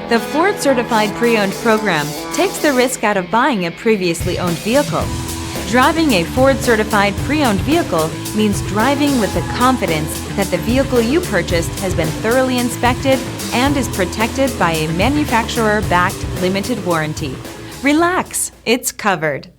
The Ford Certified Pre-Owned program takes the risk out of buying a previously owned vehicle. Driving a Ford Certified Pre-Owned vehicle means driving with the confidence that the vehicle you purchased has been thoroughly inspected and is protected by a manufacturer-backed limited warranty. Relax, it's covered.